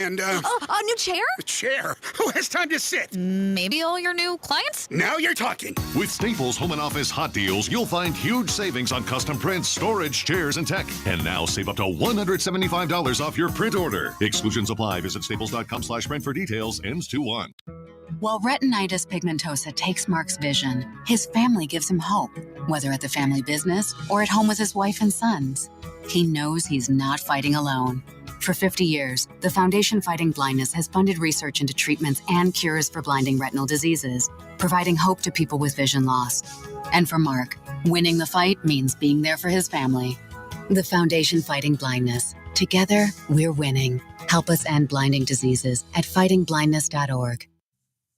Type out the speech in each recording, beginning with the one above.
And, A new chair? a chair. Who has time to sit? Maybe all your new clients? Now you're talking. With Staples Home and Office Hot Deals, you'll find huge savings on custom prints, storage, chairs, and tech. And now save up to $175 off your print order. Exclusions apply. Visit staples.com/print for details. Ends 2/1. While retinitis pigmentosa takes Mark's vision, his family gives him hope, whether at the family business or at home with his wife and sons. He knows he's not fighting alone. For 50 years, the Foundation Fighting Blindness has funded research into treatments and cures for blinding retinal diseases, providing hope to people with vision loss. And for Mark, winning the fight means being there for his family. The Foundation Fighting Blindness. Together, we're winning. Help us end blinding diseases at fightingblindness.org.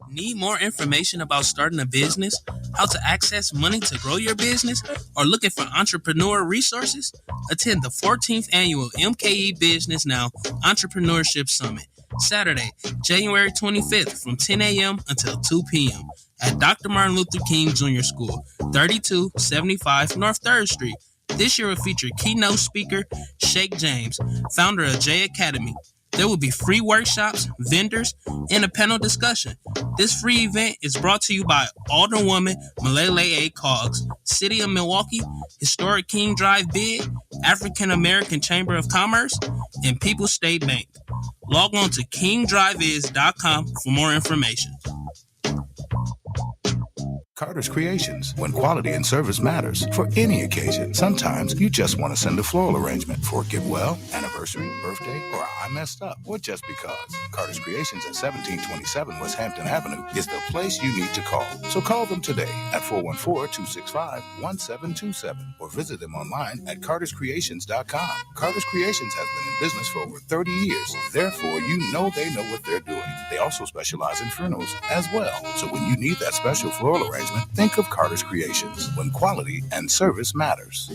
Need more information about starting a business, how to access money to grow your business, or looking for entrepreneur resources? Attend the 14th Annual MKE Business Now Entrepreneurship Summit, Saturday, January 25th from 10 a.m. until 2 p.m. at Dr. Martin Luther King Jr. School, 3275 North 3rd Street. This year will feature keynote speaker Shake James, founder of J Academy. There will be free workshops, vendors, and a panel discussion. This free event is brought to you by Alderwoman Malele A. Coggs, City of Milwaukee, Historic King Drive Bid, African American Chamber of Commerce, and People's State Bank. Log on to kingdriveis.com for more information. Carter's Creations, when quality and service matters. For any occasion, sometimes you just want to send a floral arrangement for a get well, anniversary, birthday, or I messed up, or just because. Carter's Creations at 1727 West Hampton Avenue is the place you need to call. So call them today at 414-265-1727 or visit them online at carterscreations.com. Carter's Creations has been in business for over 30 years. Therefore, you know they know what they're doing. They also specialize in funerals as well. So when you need that special floral arrangement, think of Carter's Creations, when quality and service matters.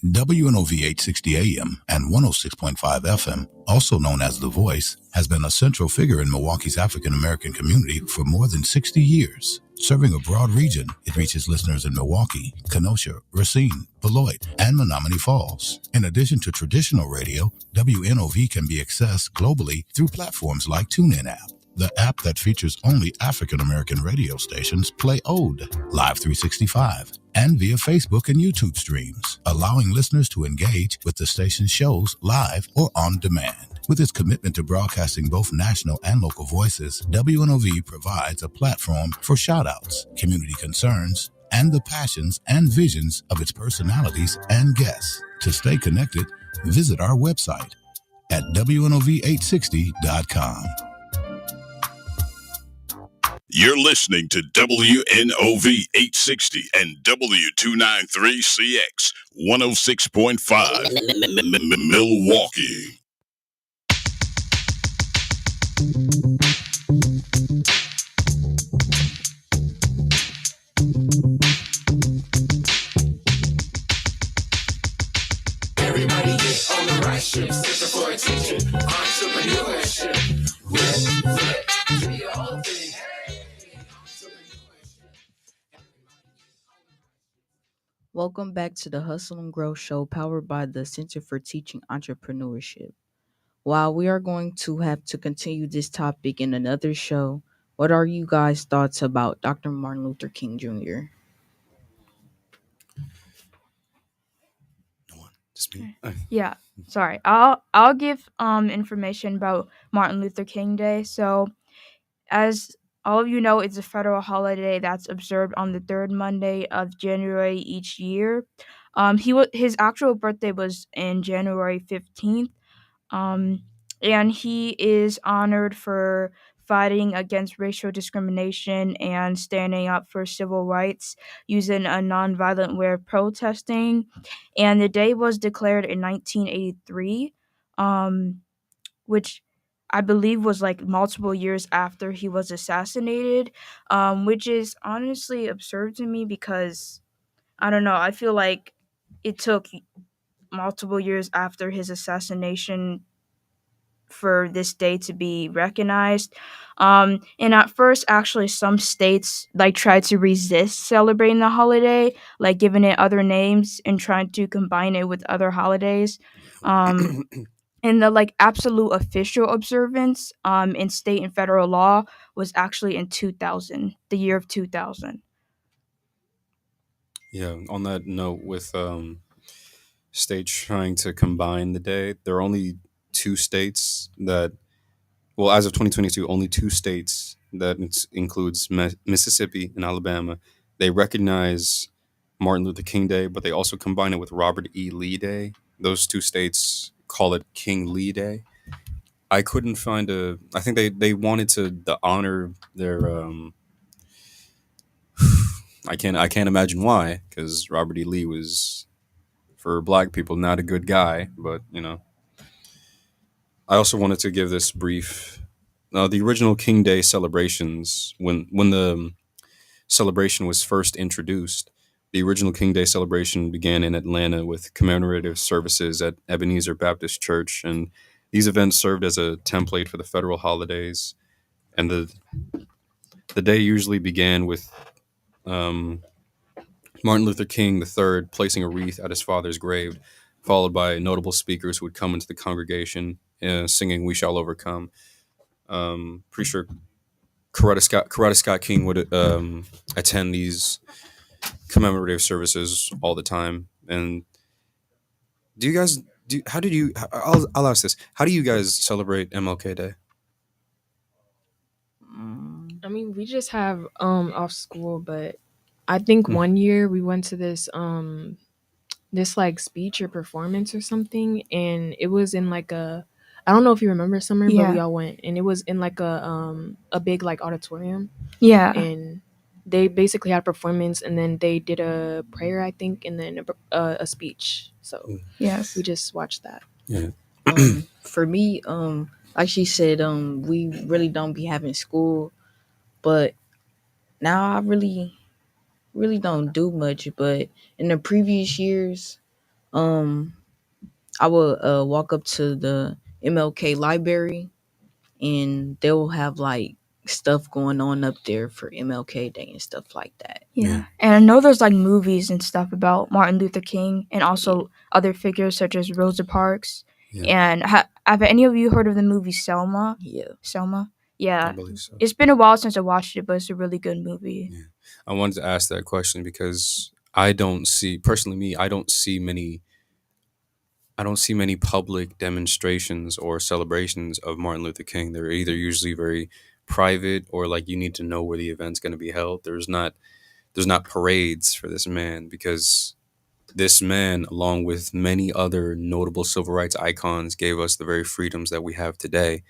WNOV 860 AM and 106.5 FM, also known as The Voice, has been a central figure in Milwaukee's African American community for more than 60 years. Serving a broad region, it reaches listeners in Milwaukee, Kenosha, Racine, Beloit, and Menominee Falls. In addition to traditional radio, WNOV can be accessed globally through platforms like TuneIn app, the app that features only African American radio stations, Play Ode, Live 365, and via Facebook and YouTube streams, allowing listeners to engage with the station's shows live or on demand. With its commitment to broadcasting both national and local voices, WNOV provides a platform for shout-outs, community concerns, and the passions and visions of its personalities and guests. To stay connected, visit our website at WNOV860.com. You're listening to WNOV 860 and W293CX 106.5 Milwaukee. Everybody get on the right ship, searching for attention, entrepreneurship. Give me your whole thing. Welcome back to the Hustle and Grow Show, powered by the Center for Teaching Entrepreneurship. While we are going to have to continue this topic in another show, what are you guys' thoughts about Dr. Martin Luther King Jr.? Yeah, sorry. I'll give information about Martin Luther King Day. So, as all of you know, it's a federal holiday that's observed on the third Monday of January each year. His actual birthday was in January 15th. And he is honored for fighting against racial discrimination and standing up for civil rights using a nonviolent way of protesting. And the day was declared in 1983, which I believe was like multiple years after he was assassinated, which is honestly absurd to me because I don't know. I feel like it took multiple years after his assassination for this day to be recognized. And at first, actually, some states like tried to resist celebrating the holiday, like giving it other names and trying to combine it with other holidays. Um, and the like absolute official observance in state and federal law was actually in 2000, the year of 2000. Yeah. On that note, with states trying to combine the day, there are only two states that, well, as of 2022, only two states that includes Mississippi and Alabama. They recognize Martin Luther King Day, but they also combine it with Robert E. Lee Day. Those two states call it King Lee Day. I couldn't find a. I think they wanted to honor their. I can't imagine why, because Robert E. Lee was, for black people, not a good guy. But I also wanted to give this brief. The original King Day celebrations, when the celebration was first introduced, the original King Day celebration began in Atlanta with commemorative services at Ebenezer Baptist Church, and these events served as a template for the federal holidays. And the day usually began with um, Martin Luther King III placing a wreath at his father's grave, followed by notable speakers who would come into the congregation singing "We Shall Overcome." Pretty sure Coretta Scott King would attend these commemorative services all the time. And do you guys do? How did you? I'll ask this: how do you guys celebrate MLK Day? Mm, I mean, we just have off school, but I think one year we went to this like speech or performance or something, and it was in like a, I don't know if you remember, Summer, but we Yeah. all went, and it was in like a big like auditorium, Yeah. and they basically had a performance, and then they did a prayer, I think, and then a speech. So Yes. we just watched that. Yeah. for me, like she said, we really don't be having school, but now I really don't do much. But in the previous years, um, I would walk up to the MLK library, and they'll have like stuff going on up there for MLK Day and stuff like that. Yeah. And I know there's like movies and stuff about Martin Luther King and also other figures such as Rosa Parks. Yeah. And have any of you heard of the movie Selma? Yeah. Selma? I Yeah. believe so. It's been a while since I watched it, but it's a really good movie. Yeah. I wanted to ask that question because I don't see, personally, I don't see many public demonstrations or celebrations of Martin Luther King. They're either usually very private or like you need to know where the event's going to be held. There's not parades for this man, because this man, along with many other notable civil rights icons, gave us the very freedoms that we have today.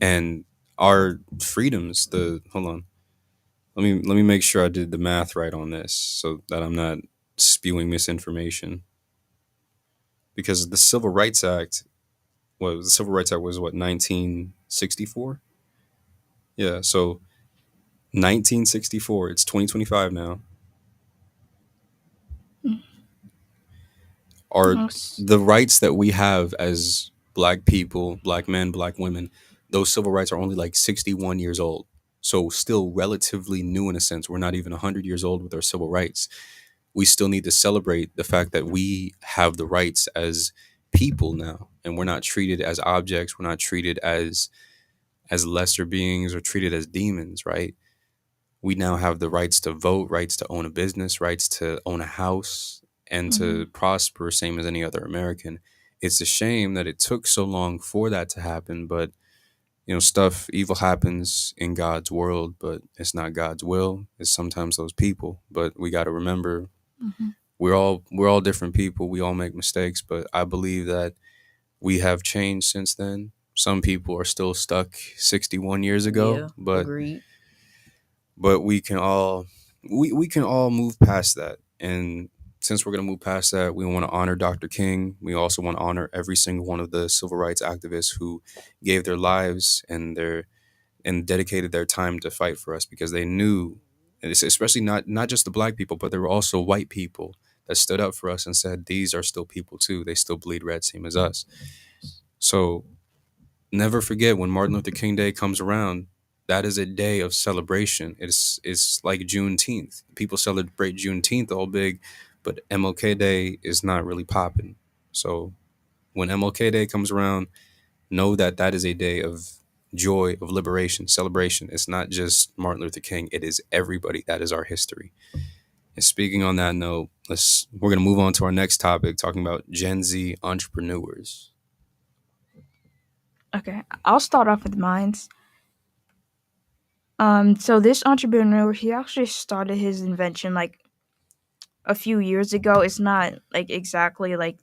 And our freedoms, hold on. Let me make sure I did the math right on this so that I'm not spewing misinformation. Because the Civil Rights Act was what, 1964? Yeah, so 1964, it's 2025 now. Are Yes. the rights that we have as black people, black men, black women, those civil rights are only like 61 years old. So still relatively new in a sense. We're not even 100 years old with our civil rights. We still need to celebrate the fact that we have the rights as people now, and we're not treated as objects. We're not treated as lesser beings or treated as demons, right? We now have the rights to vote, rights to own a business, rights to own a house, and to prosper, same as any other American. It's a shame that it took so long for that to happen, but evil happens in God's world, but it's not God's will. It's sometimes those people. But we got to remember, we're all different people. We all make mistakes, but I believe that we have changed since then. some people are still stuck 61 years ago, Yeah, but agreed. we can all we can all move past that. And since we're going to move past that, we want to honor Dr. King. We also want to honor every single one of the civil rights activists who gave their lives and dedicated their time to fight for us, because they knew, and it's especially not just the black people, but there were also white people that stood up for us and said these are still people too. They still bleed red, same as us. So never forget, when Martin Luther King Day comes around, that is a day of celebration. It's like Juneteenth. People celebrate Juneteenth all big, but MLK Day is not really popping. So when MLK Day comes around, know that that is a day of joy, of liberation, celebration. It's not just Martin Luther King. It is everybody. That is our history. And speaking on that note, we're gonna move on to our next topic, talking about Gen Z entrepreneurs. Okay, I'll start off with mines. So this entrepreneur, he actually started his invention like a few years ago. It's not like exactly like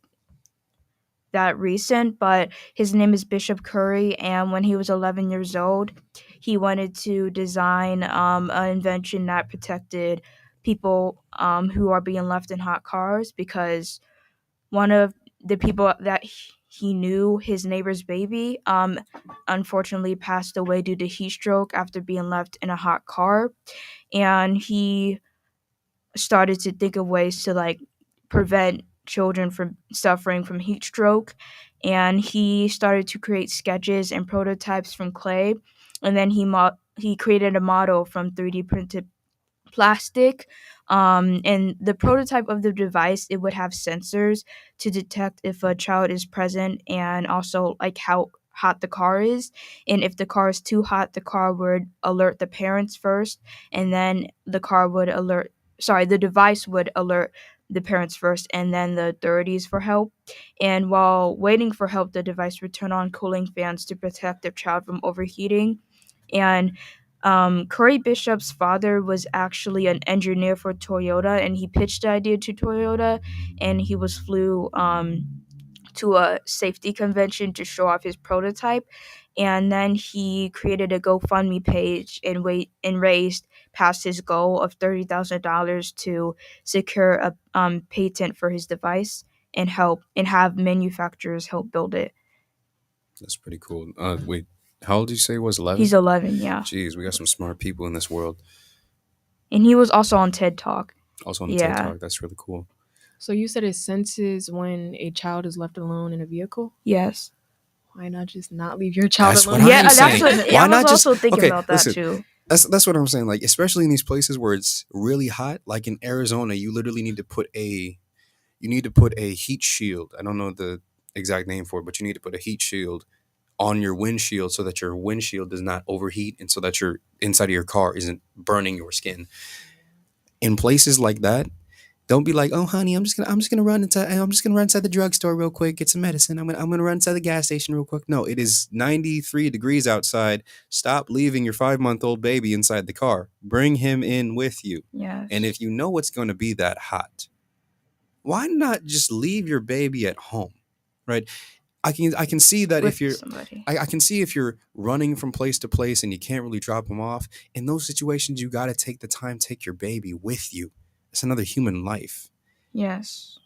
that recent, but his name is Bishop Curry, and when he was 11 years old, he wanted to design an invention that protected people who are being left in hot cars, because one of the people that he knew, his neighbor's baby, unfortunately passed away due to heat stroke after being left in a hot car, and he started to think of ways to like prevent children from suffering from heat stroke, and he started to create sketches and prototypes from clay, and then he created a model from 3D printed plastic, and the prototype of the device, it would have sensors to detect if a child is present, and also like how hot the car is, and if the car is too hot, the car would alert the parents first, and then the device would alert the parents first, and then the authorities for help. And while waiting for help, the device would turn on cooling fans to protect the child from overheating. And Curry Bishop's father was actually an engineer for Toyota, and he pitched the idea to Toyota, and he was flew to a safety convention to show off his prototype, and then he created a GoFundMe page and raised past his goal of $30,000 to secure a patent for his device and have manufacturers help build it. That's pretty cool. Wait, how old did you say he was? 11? He's 11, yeah. Jeez, we got some smart people in this world. And he was also on TED Talk. Also on the TED Talk. That's really cool. So you said it senses when a child is left alone in a vehicle? Yes. Why not just not leave your child alone? What I'm saying. I was also thinking about that too. That's what I'm saying. Like, especially in these places where it's really hot, like in Arizona, you literally need to put a heat shield. I don't know the exact name for it, but you need to put a heat shield on your windshield so that your windshield does not overheat, and so that your inside of your car isn't burning your skin. In places like that, don't be like, "Oh, honey, I'm just gonna run inside the drugstore real quick, get some medicine. I'm gonna run inside the gas station real quick." No, it is 93 degrees outside. Stop leaving your 5-month-old baby inside the car. Bring him in with you. Yes. And if you know it's going to be that hot, why not just leave your baby at home, right? I can see that With if you're somebody. I can see if you're running from place to place and you can't really drop them off. In those situations, you got to take the time, take your baby with you. It's another human life. Yes.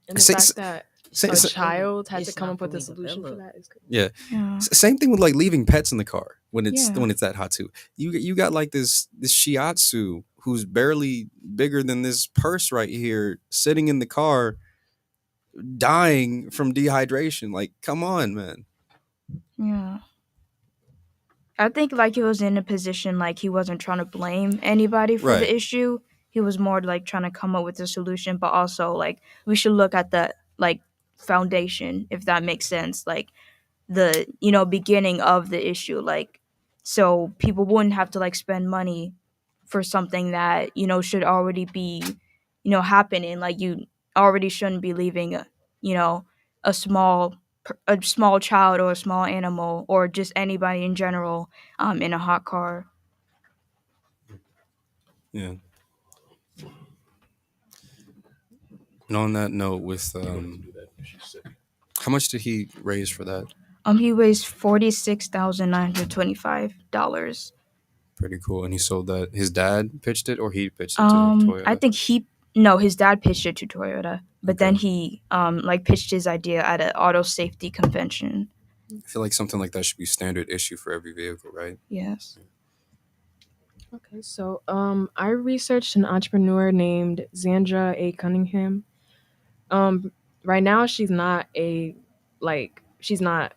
And the fact that a child had to It's come not up with a fully solution for developed. that is good. Yeah. Same thing with like leaving pets in the car when it's Yeah. when it's that hot too. You got like this Shiatsu who's barely bigger than this purse right here, sitting in the car, dying from dehydration. Like, come on, man. Yeah. I think like he was in a position like he wasn't trying to blame anybody for Right. the issue. He was more like trying to come up with a solution, but also like we should look at the like foundation, if that makes sense. Like the beginning of the issue, like so people wouldn't have to like spend money for something that should already be happening. Like you already shouldn't be leaving you know a small child or a small animal or just anybody in general in a hot car. Yeah. And on that note, with how much did he raise for that? He weighs $46,925. Pretty cool. And he sold that. His dad pitched it, or he pitched it to I Toyota. think his dad pitched it to Toyota, but Okay. then he like pitched his idea at an auto safety convention. I feel like something like that should be standard issue for every vehicle, right? Yes. Okay, so I researched an entrepreneur named Zandra A. Cunningham. Right now she's not she's not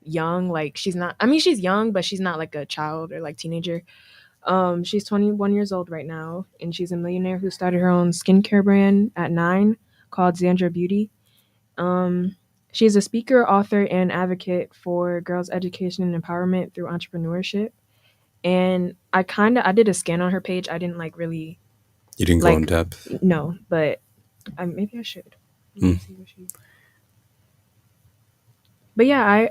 young, like she's not. I mean, she's young, but she's not like a child or like teenager. She's 21 years old right now, and she's a millionaire who started her own skincare brand at 9 called Zandra Beauty. She's a speaker, author, and advocate for girls' education and empowerment through entrepreneurship. And I did a scan on her page. I didn't like really. You didn't go in depth. No, but maybe I should. Hmm. See what she. But yeah,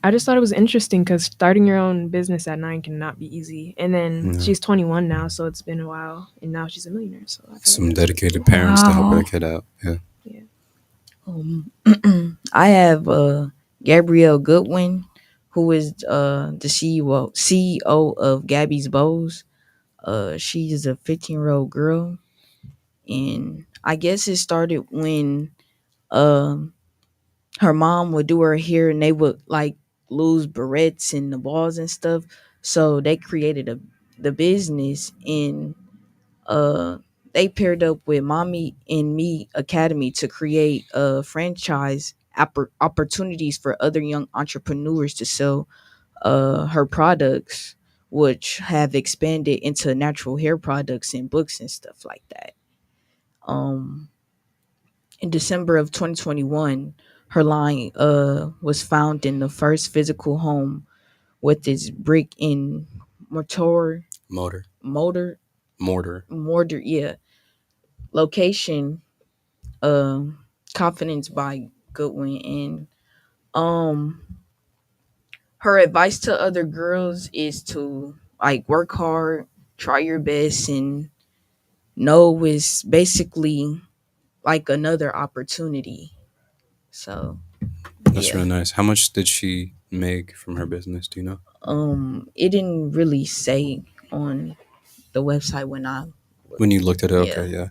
I just thought it was interesting because starting your own business at 9 cannot be easy. And then she's 21 now, so it's been a while, and now she's a millionaire. So Some dedicated parents to help their kid out. Yeah. I have Gabrielle Goodwin, who is the CEO of Gabby's Bows. She is a 15-year-old girl, and I guess it started when her mom would do her hair, and they would like lose barrettes and the balls and stuff. So they created the business, and uh they paired up with Mommy and Me Academy to create a franchise opportunities for other young entrepreneurs to sell her products, which have expanded into natural hair products and books and stuff like that. um in December of 2021, her line was found in the first physical home with its brick and mortar Motor. motor Mortar. mortar yeah location, Confidence by Goodwin. And um her advice to other girls is to like work hard, try your best, and know is basically like another opportunity. So That's yeah. really nice. How much did she make from her business? Do you know? It didn't really say on the website When you looked at it, okay, yeah.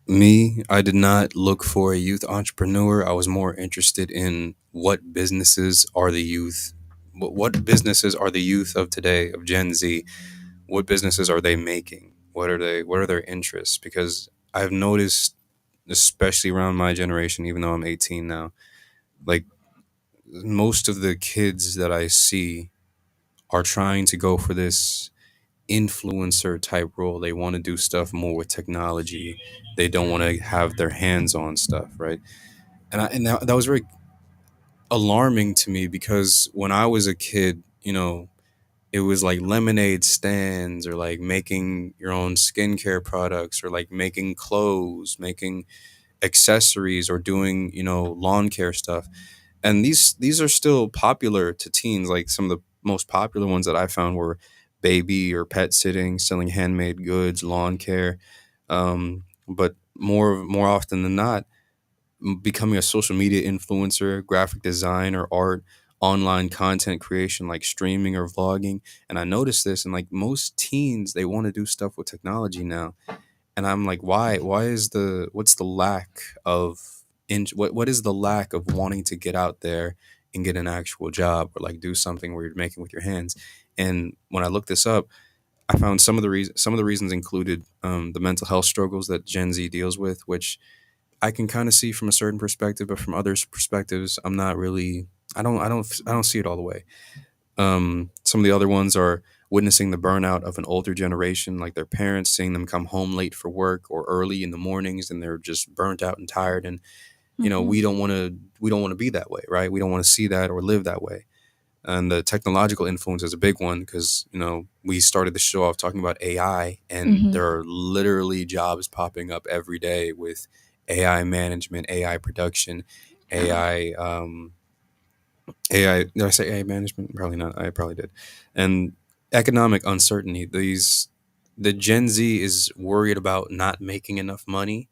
Me, I did not look for a youth entrepreneur. I was more interested in what businesses are the youth. What businesses are the youth of today, of Gen Z? What businesses are they making? What are they? What are their interests? Because I've noticed, especially around my generation, even though I'm 18 now, like most of the kids that I see are trying to go for this influencer type role. They want to do stuff more with technology. They don't want to have their hands on stuff, right? And that was very alarming to me because when I was a kid, it was like lemonade stands or like making your own skincare products or like making clothes, making accessories or doing, lawn care stuff. And these are still popular to teens. Like some of the most popular ones that I found were baby or pet sitting, selling handmade goods, lawn care. But more often than not, becoming a social media influencer, graphic design or art, online content creation like streaming or vlogging. And I noticed this, and like most teens, they want to do stuff with technology now. And I'm like, why is what's the lack of what is the lack of wanting to get out there and get an actual job or like do something where you're making with your hands? And when I looked this up, I found some of the reasons included the mental health struggles that Gen Z deals with, which I can kind of see from a certain perspective, but from others' perspectives, I'm not really. I don't see it all the way. Some of the other ones are witnessing the burnout of an older generation, like their parents, seeing them come home late for work or early in the mornings, and they're just burnt out and tired. And we don't want to be that way, right? We don't want to see that or live that way. And the technological influence is a big one because we started the show off talking about AI, and there are literally jobs popping up every day with AI management, AI production, AI. AI, did I say AI management? Probably not. I probably did. And economic uncertainty. The Gen Z is worried about not making enough money,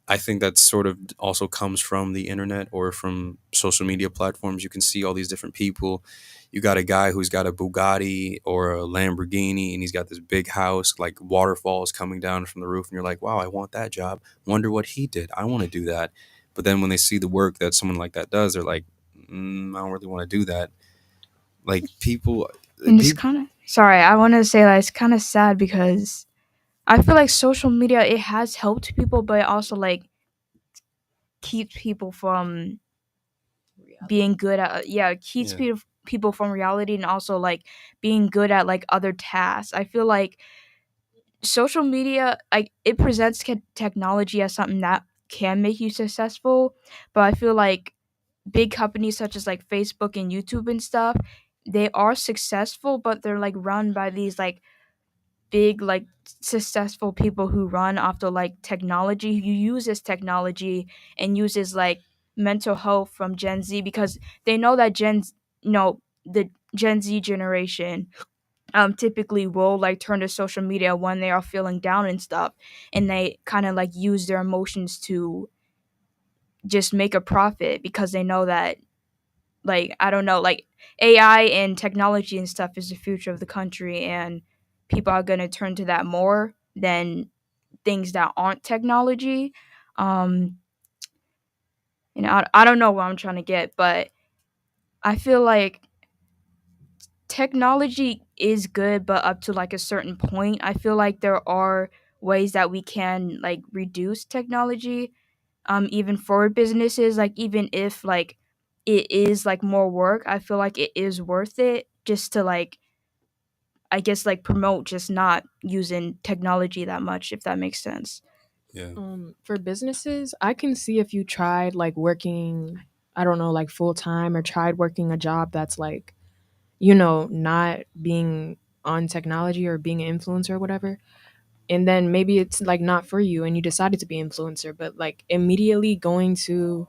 I think that sort of also comes from the internet or from social media platforms. You can see all these different people. You got a guy who's got a Bugatti or a Lamborghini and he's got this big house, like waterfalls coming down from the roof. And you're like, wow, I want that job. Wonder what he did. I want to do that. But then when they see the work that someone like that does, they're like, I don't really want to do that. Like people. And it's kind of sorry. I want to say that it's kind of sad because I feel like social media it has helped people, but it also like keeps people from being good at keeps people from reality and also like being good at like other tasks. I feel like social media like it presents technology as something that can make you successful, but I feel like big companies such as like Facebook and YouTube and stuff, they are successful, but they're like run by these like big like successful people who run after like technology, who uses technology and uses like mental health from Gen Z because they know that the Gen Z generation typically will like turn to social media when they are feeling down and stuff, and they kind of like use their emotions to just make a profit because they know that like I don't know, like AI and technology and stuff is the future of the country, and people are going to turn to that more than things that aren't technology. Um, I don't know what I'm trying to get, but I feel like technology is good, but up to like a certain point. I feel like there are ways that we can like reduce technology, even for businesses. Like even if like it is like more work, I feel like it is worth it just to like I guess like promote just not using technology that much, if that makes sense. Yeah. For businesses, I can see if you tried like working, I don't know, like full time or tried working a job that's like, not being on technology or being an influencer or whatever. And then maybe it's like not for you and you decided to be an influencer, but like immediately going to,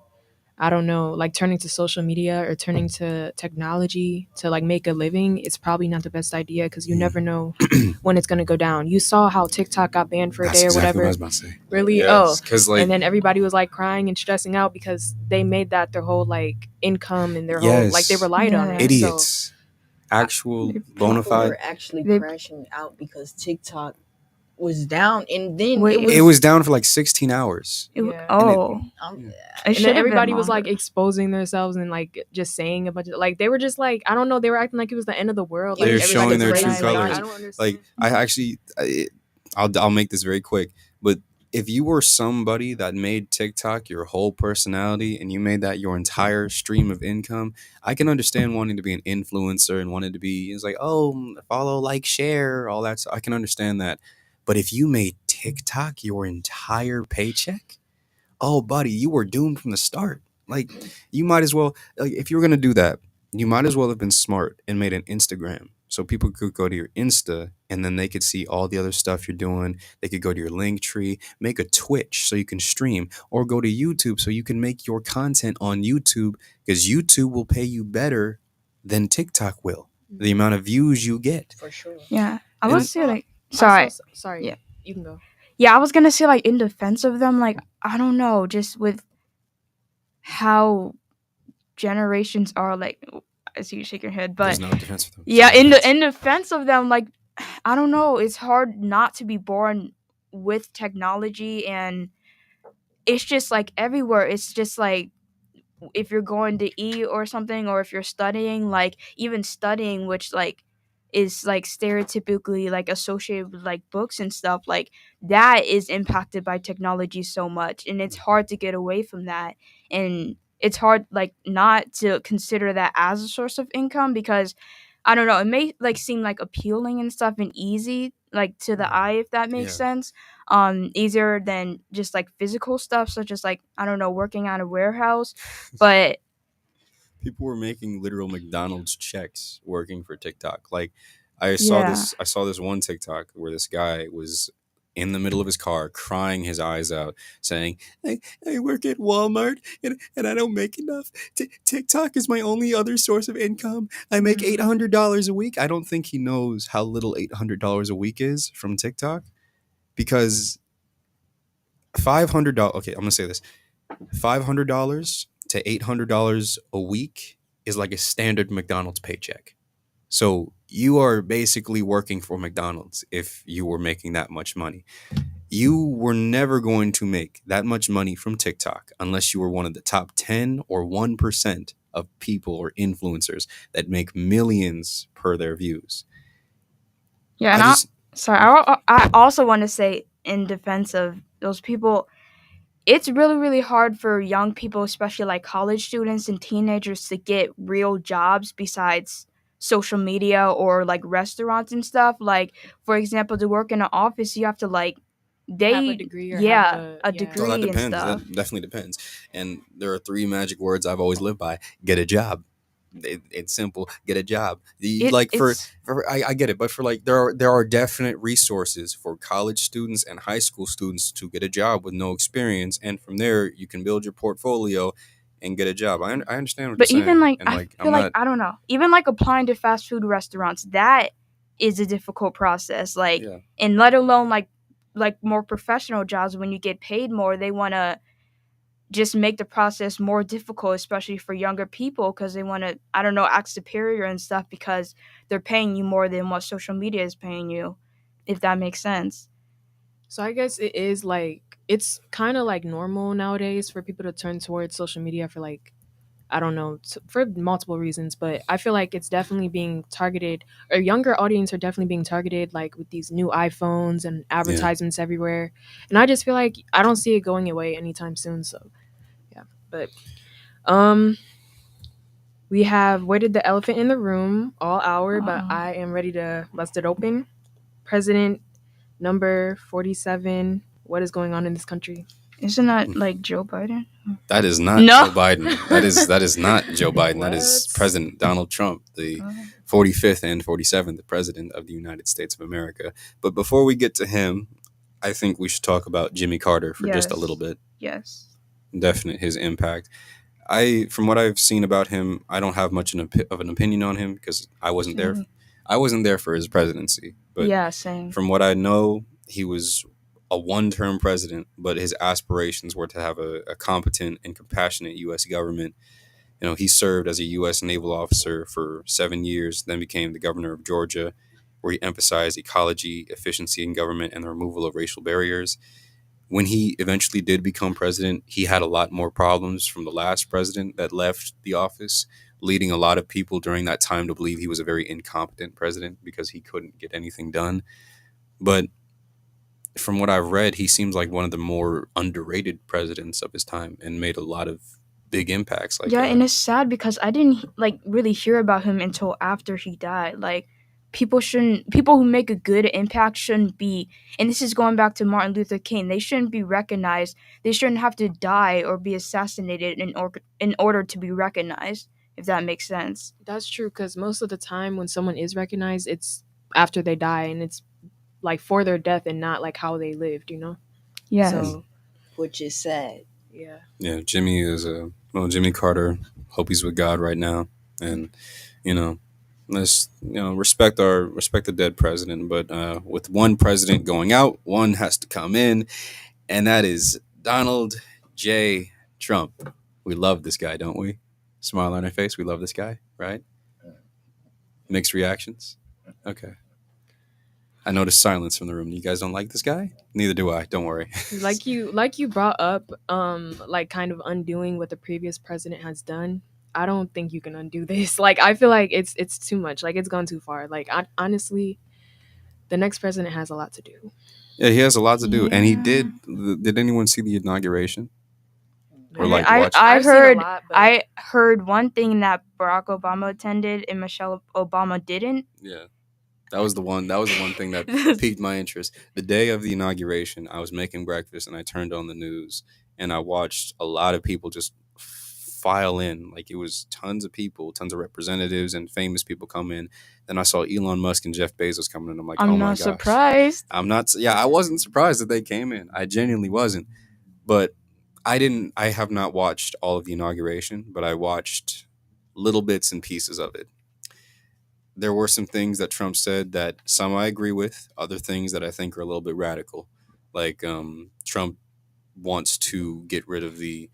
I don't know, like turning to social media or turning to technology to like make a living, it's probably not the best idea because you never know when it's going to go down. You saw how TikTok got banned for a That's day or exactly whatever. what I was about to say. Really? Yes, Oh, 'cause, like- and then everybody was like crying and stressing out because they made that their whole like income and their whole like they Yes. relied on it. Idiots. Actual bona People were fide. actually crashing out because TikTok was down, and then Wait, It was down for like 16 hours. Yeah. Oh, um, And then everybody was like exposing themselves and like just saying a bunch of like they were just like I don't know, they were acting like it was the end of the world. They're Like showing their everybody's true crazy. Like, colors. I don't understand. Like I actually, I'll make this very quick. But if you were somebody that made TikTok your whole personality and you made that your entire stream of income, I can understand wanting to be an influencer and wanting to be. It's like, oh, follow, like, share, all that. So I can understand that. But if you made TikTok your entire paycheck, oh, buddy, you were doomed from the start. Like, you might as well, like, if you were going to do that, you might as well have been smart and made an Instagram. So people could go to your Insta and then they could see all the other stuff you're doing. They could go to your link tree, make a Twitch so you can stream, or go to YouTube so you can make your content on YouTube because YouTube will pay you better than TikTok will. The amount of views you get. for sure. yeah. I And- was say like sorry. Sorry. Yeah. You can go. Yeah, I was gonna say like in defense of them, like I don't know, just with how generations are like. I see you shake your head, but There's no defense for them. yeah, in defense of them, like I don't know, it's hard not to be born with technology, and it's just like everywhere. It's just like if you're going to eat or something, or if you're studying, like even studying, which like is like stereotypically like associated with like books and stuff, like that is impacted by technology so much, and it's hard to get away from that, and it's hard like not to consider that as a source of income because I don't know, it may like seem like appealing and stuff and easy like to the eye, if that makes sense, easier than just like physical stuff such as like I don't know, working at a warehouse, but People were making literal McDonald's checks working for TikTok. Like I saw this one TikTok where this guy was in the middle of his car crying his eyes out saying, I work at Walmart and I don't make enough. TikTok is my only other source of income. I make $800 a week. I don't think he knows how little $800 a week is from TikTok because $500. Okay, I'm gonna say this: $500 to $800 a week is like a standard McDonald's paycheck. So you are basically working for McDonald's if you were making that much money. You were never going to make that much money from TikTok unless you were one of the top 10 or 1% of people or influencers that make millions per their views. Yeah, and I also want to say in defense of those people, it's really, really hard for young people, especially like college students and teenagers, to get real jobs besides social media or like restaurants and stuff. Like, for example, to work in an office, you have to like have they a degree or yeah have a Oh, that degree and depends. stuff. That definitely depends. And there are three magic words I've always lived by: get a job. It's simple. Get a job. Like It's I get it, but for like there are definite resources for college students and high school students to get a job with no experience, and from there you can build your portfolio and get a job. I understand what But you're even saying, like and I like feel I'm like not. I don't know, even like applying to fast food restaurants, that is a difficult process. Like, Yeah. and let alone like more professional jobs when you get paid more, they want to just make the process more difficult, especially for younger people, because they want to, I don't know, act superior and stuff because they're paying you more than what social media is paying you, if that makes sense. So I guess it is like it's kind of like normal nowadays for people to turn towards social media for like I don't know for multiple reasons, but I feel like it's definitely being targeted. Or younger audience are definitely being targeted, like with these new iPhones and Yeah. advertisements everywhere. And I just feel like I don't see it going away anytime soon. So yeah, but um, we have waited the elephant in the room all hour, but I am ready to bust it open. President number 47. What is going on in this country? Isn't that like Joe Biden? That is not No. Joe Biden. That is not Joe Biden. That is What? President Donald Trump, the 45th and 47th President of the United States of America. But before we get to him, I think we should talk about Jimmy Carter for just a little bit. Yes. Definite his impact. From what I've seen about him, I don't have much of an opinion on him because I wasn't there. Same. I wasn't there for his presidency. But Yeah, same. from what I know, he was a one-term president, but his aspirations were to have a competent and compassionate U.S. government. You know, he served as a U.S. naval officer for 7 years, then became the governor of Georgia, where he emphasized ecology, efficiency in government, and the removal of racial barriers. When he eventually did become president, he had a lot more problems from the last president that left the office, leading a lot of people during that time to believe he was a very incompetent president because he couldn't get anything done. But from what I've read, he seems like one of the more underrated presidents of his time and made a lot of big impacts. Like, Yeah, and it's sad because I didn't like really hear about him until after he died. Like, people who make a good impact shouldn't be, and this is going back to Martin Luther King, they shouldn't be recognized. They shouldn't have to die or be assassinated in order to be recognized, if that makes sense. That's true because most of the time when someone is recognized, it's after they die and it's like for their death and not like how they lived, you know? Yes. So, Which is sad. yeah. yeah, Jimmy Carter. Hope he's with God right now, and you know, let's respect the dead president. But with one president going out, one has to come in, and that is Donald J. Trump. We love this guy, don't we? Smile on our face. We love this guy, right? Mixed reactions. Okay. I noticed silence from the room. You guys don't like this guy? Neither do I. Don't worry. Like you brought up like kind of undoing what the previous president has done. I don't think you can undo this. Like I feel like it's too much. Like it's gone too far. Like honestly, the next president has a lot to do. Yeah, he has a lot to do, and he Yeah. did. Did anyone see the inauguration? Or I, like I, watch? I I've seen a heard lot, but- I heard one thing that Barack Obama attended and Michelle Obama didn't. Yeah, that was the one. That was the one thing that piqued my interest. The day of the inauguration, I was making breakfast and I turned on the news and I watched a lot of people just file in. Like it was tons of people, tons of representatives and famous people come in. Then I saw Elon Musk and Jeff Bezos coming in. I'm like, I'm oh my not gosh. surprised. I'm not. Yeah, I wasn't surprised that they came in. I genuinely wasn't. But I have not watched all of the inauguration, but I watched little bits and pieces of it. There were some things that Trump said that some I agree with, other things that I think are a little bit radical. Like Trump wants to get rid of the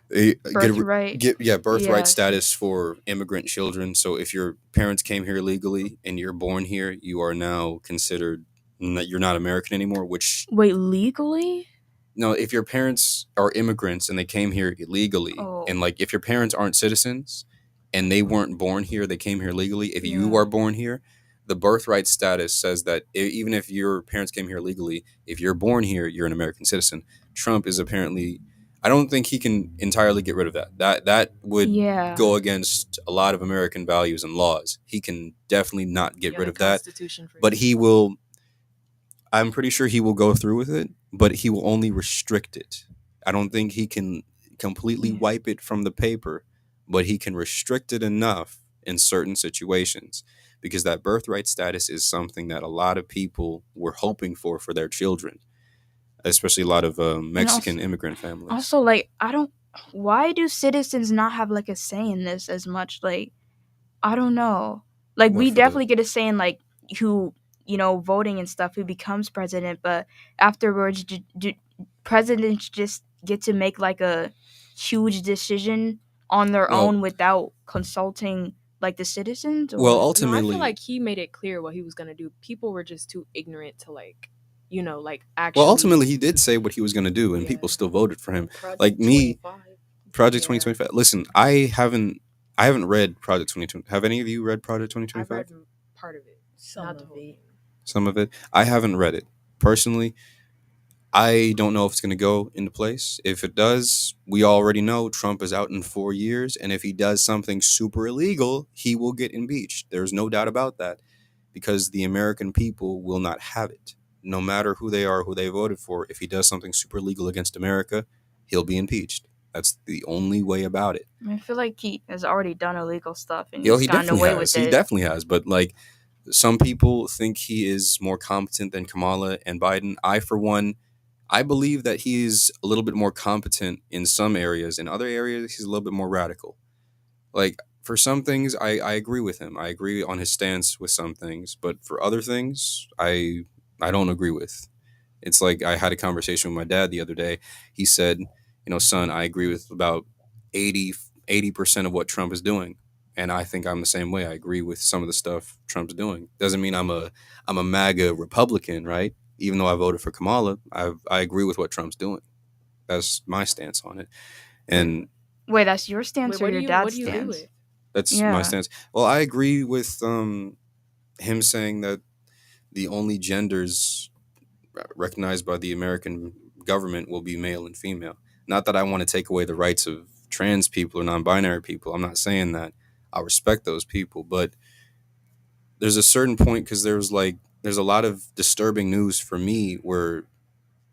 Birthright. birthright Yes. status for immigrant children. So if your parents came here legally and you're born here, you are now considered that you're not American anymore. Which Wait, legally? no, if your parents are immigrants and they came here illegally, Oh. and like if your parents aren't citizens and they weren't born here, they came here legally. If you Yeah. are born here, the birthright status says that even if your parents came here legally, if you're born here, you're an American citizen. Trump is apparently, I don't think he can entirely get rid of that. That would Yeah. go against a lot of American values and laws. He can definitely not get rid the of that, Constitution for but you. he will. I'm pretty sure he will go through with it, but he will only restrict it. I don't think he can completely Yeah. wipe it from the paper, but he can restrict it enough in certain situations, because that birthright status is something that a lot of people were hoping for their children, especially a lot of Mexican immigrant families. Also, like, why do citizens not have like a say in this as much? Like, I don't know. Like, What we for definitely get a say in like who, voting and stuff, who becomes president, but afterwards, presidents just get to make like a huge decision on their Well- own without consulting like the citizens. Or? Well, No, I ultimately, feel like he made it clear what he was gonna do. People were just too ignorant to actually. well, ultimately, he did say what he was going to do, and Yeah. people still voted for him. Like me, Project 2025. Listen, I haven't read Project 2025. Have any of you read Project I 2025? read part of it, Some not the of whole it. thing. Some of it. I haven't read it. Personally, I don't know if it's going to go into place. If it does, we already know Trump is out in 4 years, and if he does something super illegal, he will get impeached. There's no doubt about that, because the American people will not have it. No matter who they are, who they voted for, if he does something super illegal against America, he'll be impeached. That's the only way about it. I feel like he has already done illegal stuff and He he's gotten definitely away has. with He it. definitely has. But like, some people think he is more competent than Kamala and Biden. I, for one, I believe that he's a little bit more competent in some areas. In other areas, he's a little bit more radical. Like, for some things, I agree with him. I agree on his stance with some things. But for other things, I don't agree with. It's like I had a conversation with my dad the other day. He said, son, I agree with about 80% of what Trump is doing. And I think I'm the same way. I agree with some of the stuff Trump's doing. Doesn't mean I'm a MAGA Republican, right? Even though I voted for Kamala, I agree with what Trump's doing. That's my stance on it. And Wait, that's your stance or Wait, your what dad's do you agree stance? with? that's Yeah. my stance. Well, I agree with him saying that the only genders recognized by the American government will be male and female. Not that I want to take away the rights of trans people or non-binary people. I'm not saying that. I respect those people, but there's a certain point, because there's a lot of disturbing news for me where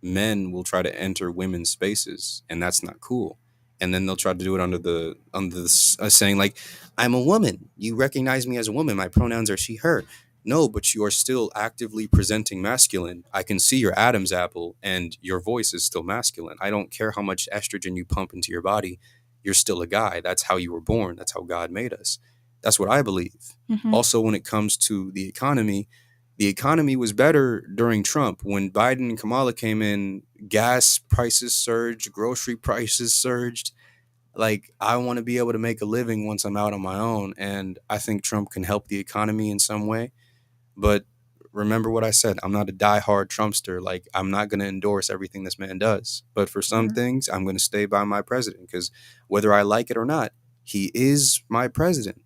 men will try to enter women's spaces, and that's not cool. And then they'll try to do it under the saying like, I'm a woman. You recognize me as a woman. My pronouns are she, her. No, but you are still actively presenting masculine. I can see your Adam's apple, and your voice is still masculine. I don't care how much estrogen you pump into your body. You're still a guy. That's how you were born. That's how God made us. That's what I believe. Mhm. Also, when it comes to the economy was better during Trump. When Biden and Kamala came in, gas prices surged, grocery prices surged. Like, I want to be able to make a living once I'm out on my own, and I think Trump can help the economy in some way. But remember what I said, I'm not a diehard Trumpster. Like, I'm not going to endorse everything this man does. But for some things, I'm going to stay by my president, because whether I like it or not, he is my president.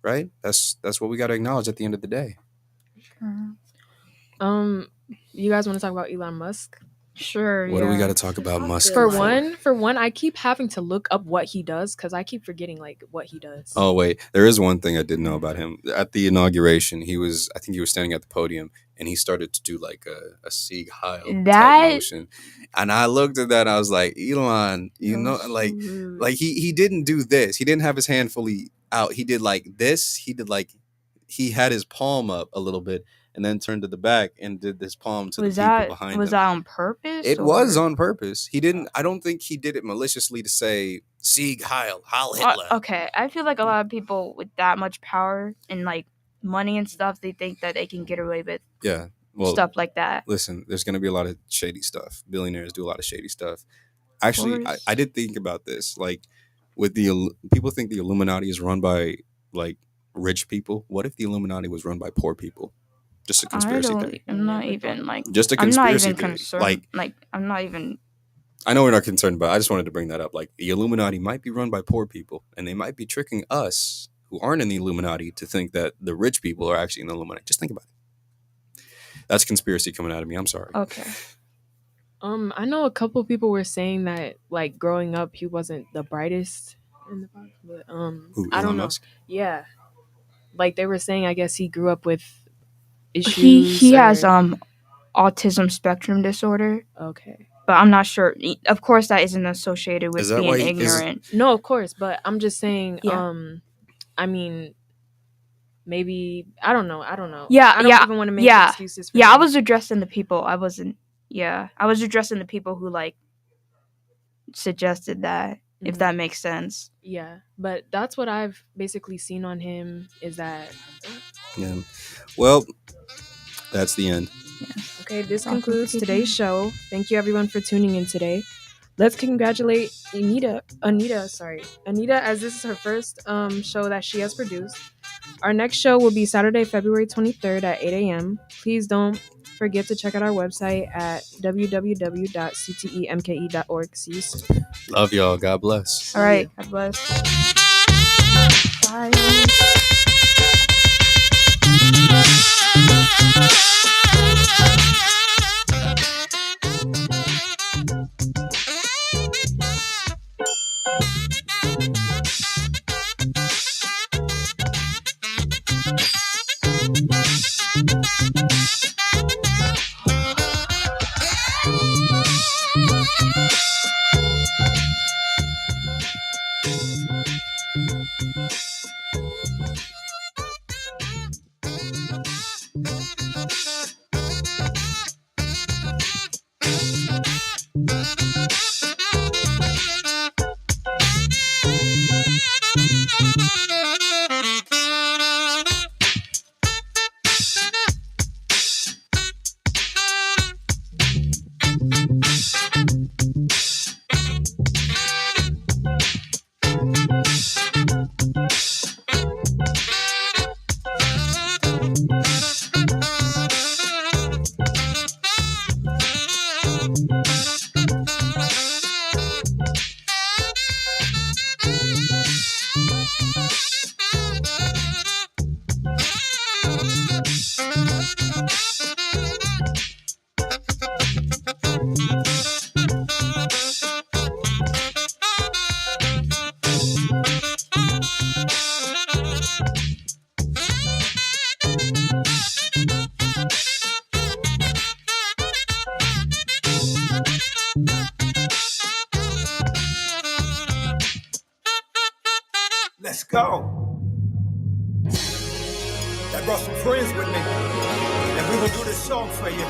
Right? That's what we got to acknowledge at the end of the day. You guys want to talk about Elon Musk? Sure. What do we got to talk about Musk? For one, I keep having to look up what he does because I keep forgetting like what he does. Oh wait, there is one thing I didn't know about him. At the inauguration, I think he was standing at the podium, and he started to do like a Sieg Heil type motion. And I looked at that, and I was like, Elon, like he didn't do this. He didn't have his hand fully out. He did like this. He had his palm up a little bit, and then turned to the back and did this palm to the people behind him. Was that on purpose? It was on purpose. He didn't. I don't think he did it maliciously to say Sieg Heil Hitler. Okay, I feel like a lot of people with that much power and like money and stuff, they think that they can get away with. Yeah, stuff like that. Listen, there's going to be a lot of shady stuff. Billionaires do a lot of shady stuff. Actually, I did think about this. Like, with people think the Illuminati is run by like rich people. What if the Illuminati was run by poor people? Just a conspiracy theory. I'm not even like. Just a conspiracy I'm not even theory. concerned. Like I'm not even. I know we're not concerned, but I just wanted to bring that up. Like, the Illuminati might be run by poor people, and they might be tricking us who aren't in the Illuminati to think that the rich people are actually in the Illuminati. Just think about it. That's conspiracy coming out of me. I'm sorry. Okay. I know a couple people were saying that, like, growing up, he wasn't the brightest in the box, but Who, I don't Elon know. Musk? Yeah, like they were saying, I guess he grew up with issues. He has autism spectrum disorder. Okay. But I'm not sure. Of course, that isn't associated with being ignorant. No, of course, but I'm just saying. Yeah. I mean, maybe I don't know. Yeah, I don't even want to make excuses. For I him. was addressing the people. I wasn't. Yeah, I was addressing the people who like suggested that. Mm-hmm. If that makes sense. Yeah, but that's what I've basically seen on him. Is that? Yeah. Well, that's the end. Yeah. Okay, this concludes today's show. Thank you everyone for tuning in today. Let's congratulate Anita, as this is her first show that she has produced. Our next show will be Saturday, February 23rd at 8 a.m. Please don't forget to check out our website at www.ctemke.org. See you soon. Love y'all. God bless. All right. God bless. Bye. Let's go. I brought some friends with me, and we gonna do this song for you.